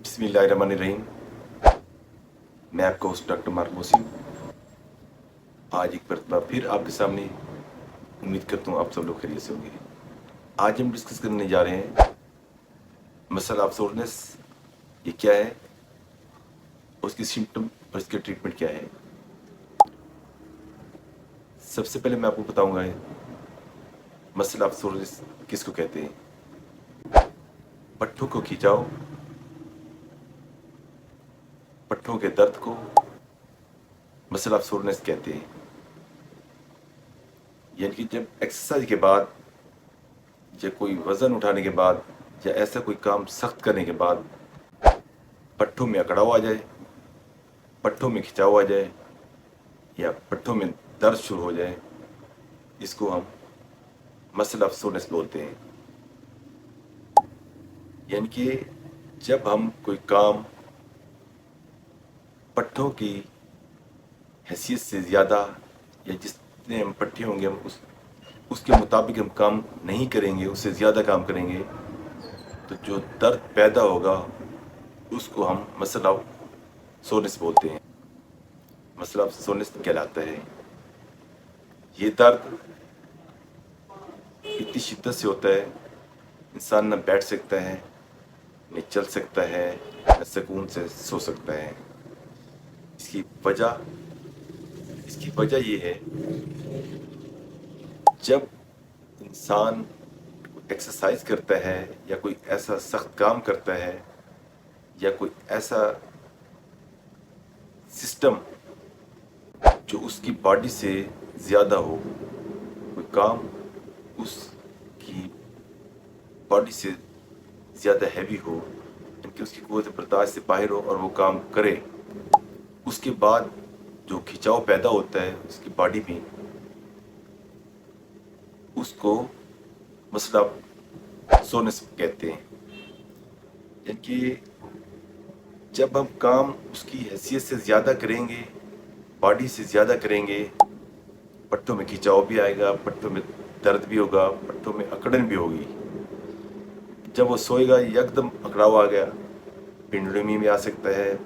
बिस्मिल्लाहिर्रहमानिर्रहीम। मैं आपका होस्ट डॉक्टर मार्क मोहसिन आज एक मरतबा फिर आपके सामने। उम्मीद करता हूँ आप सब लोग खैरियत से होंगे। आज हम डिस्कस करने जा रहे हैं मसल ऑफ सोरनेस, ये क्या है, उसकी सिम्टम और इसके ट्रीटमेंट क्या है। सबसे पहले मैं आपको बताऊंगा मसल ऑफ सोरनेस किसको कहते हैं। पट्टों को खिंचाओ, पट्टों के दर्द को मसल ऑफ सोरनेस कहते हैं। यानी कि जब एक्सरसाइज के बाद या कोई वजन उठाने के बाद या ऐसा कोई काम सख्त करने के बाद पट्टों में अकड़ाव आ जाए, पट्टों में खिंचाव आ जाए या पट्टों में दर्द शुरू हो जाए, इसको हम मसल ऑफ सोरनेस बोलते हैं। यानी कि जब हम कोई काम पट्टों की हैसियत से ज़्यादा या जितने हम पट्टे होंगे हम उसके मुताबिक हम काम नहीं करेंगे, उससे ज़्यादा काम करेंगे, तो जो दर्द पैदा होगा उसको हम मसल ऑफ सोरनेस बोलते हैं। मसल ऑफ सोरनेस कहलाता है। ये दर्द इतनी शिद्दत से होता है इंसान न बैठ सकता है, न चल सकता है, न सुकून से सो सकता है। इसकी वजह ये है, जब इंसान एक्सरसाइज करता है या कोई ऐसा सख्त काम करता है या कोई ऐसा सिस्टम जो उसकी बॉडी से ज़्यादा हो, कोई काम उसकी बॉडी से ज़्यादा हैवी हो, यानी उसकी कुव्वत बर्दाश्त से बाहर हो और वो काम करे, उसके बाद जो खिंचाव पैदा होता है उसकी बॉडी में, उसको मसल ऑफ सोरनेस कहते हैं। यानी कि जब हम काम उसकी हैसियत से ज़्यादा करेंगे, बॉडी से ज़्यादा करेंगे, पट्टों में खिंचाव भी आएगा, पट्टों में दर्द भी होगा, पट्टों में अकड़न भी होगी। जब वो सोएगा एकदम अकड़ाव आ गया, पिंडली में आ सकता है,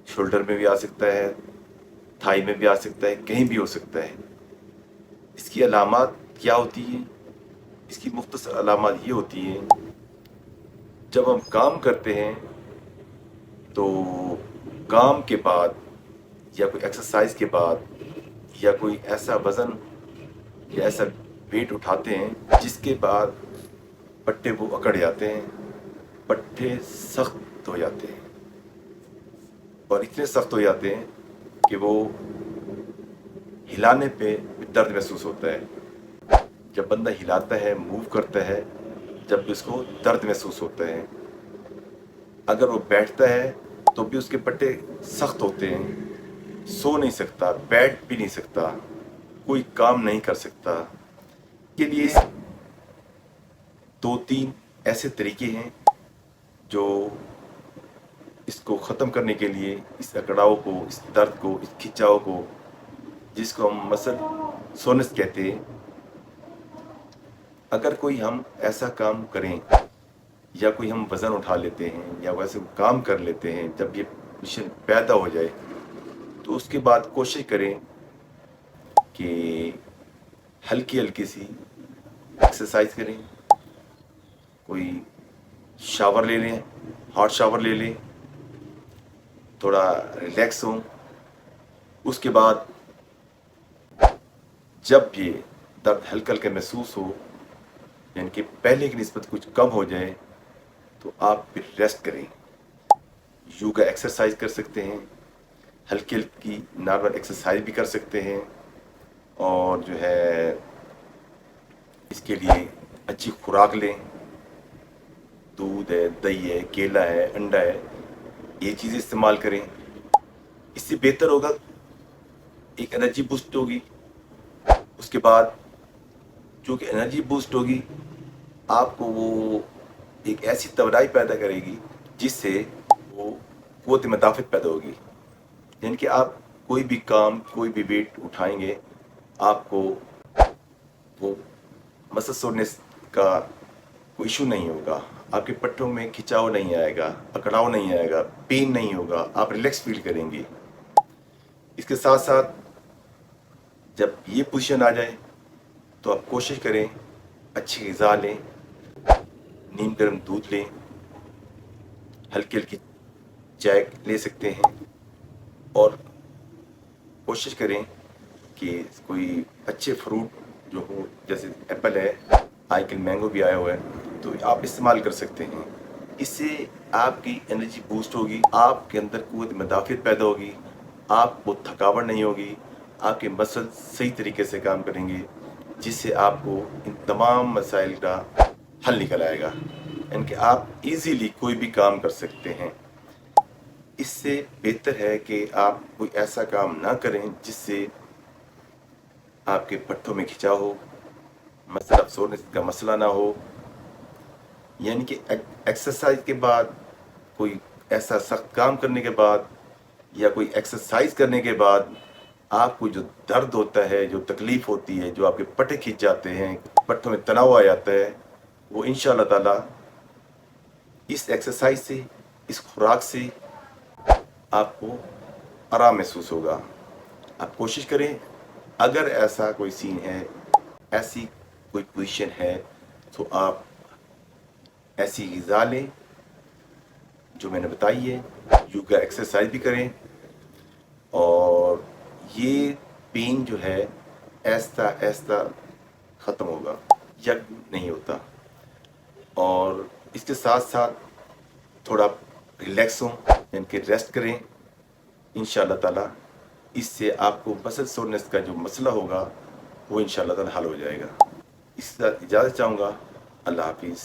शोल्डर में भी आ सकता है, थाई में भी आ सकता है, कहीं भी हो सकता है। इसकी अलामात क्या होती है? इसकी मुख्तसर अलामात ये होती हैं, जब हम काम करते हैं तो काम के बाद या कोई एक्सरसाइज के बाद या कोई ऐसा वज़न या ऐसा वेट उठाते हैं जिसके बाद पट्टे वो अकड़ जाते हैं, पट्टे सख्त हो जाते हैं और इतने सख्त हो जाते हैं कि वो हिलाने पे दर्द महसूस होता है। जब बंदा हिलाता है, मूव करता है, जब भी उसको दर्द महसूस होता है। अगर वो बैठता है तो भी उसके पट्टे सख्त होते हैं, सो नहीं सकता, बैठ भी नहीं सकता, कोई काम नहीं कर सकता। के लिए 2-3 ऐसे तरीके हैं जो इसको ख़त्म करने के लिए, इस अकड़ाव को, इस दर्द को, इस खिंचाव को, जिसको हम मसल सोरनेस कहते हैं, अगर कोई हम ऐसा काम करें या कोई हम वज़न उठा लेते हैं या वैसे काम कर लेते हैं, जब ये मिशन पैदा हो जाए तो उसके बाद कोशिश करें कि हल्की हल्की सी एक्सरसाइज करें, कोई शावर ले लें, हॉट शावर ले लें, थोड़ा रिलैक्स हों। उसके बाद जब ये दर्द हल्का हल्का महसूस हो, यानी कि पहले की निस्बत कुछ कम हो जाए, तो आप फिर रेस्ट करें। योगा एक्सरसाइज कर सकते हैं, हल्की हल्की नॉर्मल एक्सरसाइज भी कर सकते हैं, और जो है इसके लिए अच्छी खुराक लें। दूध है, दही है, केला है, अंडा है, ये चीज़ें इस्तेमाल करें। इससे बेहतर होगा, एक एनर्जी बूस्ट होगी। उसके बाद जो कि एनर्जी बूस्ट होगी, आपको वो एक ऐसी तवनाई पैदा करेगी जिससे वो क़ुव्वत मुदाफ़त पैदा होगी। यानी कि आप कोई भी काम, कोई भी वेट उठाएंगे, आपको वो मसल सोरनेस का कोई इशू नहीं होगा। आपके पट्टों में खिंचाव नहीं आएगा, अकड़ाव नहीं आएगा, पेन नहीं होगा, आप रिलैक्स फील करेंगे। इसके साथ साथ जब ये पोजीशन आ जाए तो आप कोशिश करें अच्छी ग़िज़ा लें, नीम गर्म दूध लें, हल्की हल्की चाय ले सकते हैं, और कोशिश करें कि कोई अच्छे फ्रूट जो हो, जैसे एप्पल है, आजकल मैंगो भी आया हुआ है, तो आप इस्तेमाल कर सकते हैं। इससे आपकी एनर्जी बूस्ट होगी, आपके अंदर क़ुव्वत मुदाफ़ियत पैदा होगी, आपको थकावट नहीं होगी, आपके मसल सही तरीके से काम करेंगे, जिससे आपको इन तमाम मसाइल का हल निकल आएगा, यानी कि आप इजीली कोई भी काम कर सकते हैं। इससे बेहतर है कि आप कोई ऐसा काम ना करें जिससे आपके पट्टों में खिंचाव हो, मसल अफसोस का मसला ना हो, यानी कि एक्सरसाइज के बाद, कोई ऐसा सख्त काम करने के बाद या कोई एक्सरसाइज करने के बाद आपको जो दर्द होता है, जो तकलीफ़ होती है, जो आपके पट्टे खिंच जाते हैं, पट्टों में तनाव आ जाता है, वो इंशाअल्लाह ताला इस एक्सरसाइज से, इस खुराक से आपको आराम महसूस होगा। आप कोशिश करें, अगर ऐसा कोई सीन है, ऐसी कोई पोजीशन है, तो आप ऐसी ग़िज़ा लें जो मैंने बताई है, योगा एक्सरसाइज भी करें, और ये पेन जो है ऐसा ऐसा ख़त्म होगा, यक नहीं होता। और इसके साथ साथ थोड़ा रिलैक्स हों, यानी कि रेस्ट करें, इंशाअल्लाह ताला इससे आपको मसल सोरनेस का जो मसला होगा वो इंशाअल्लाह ताला हल हो जाएगा। इससे इजाज़त चाहूँगा। अल्लाह हाफिज़।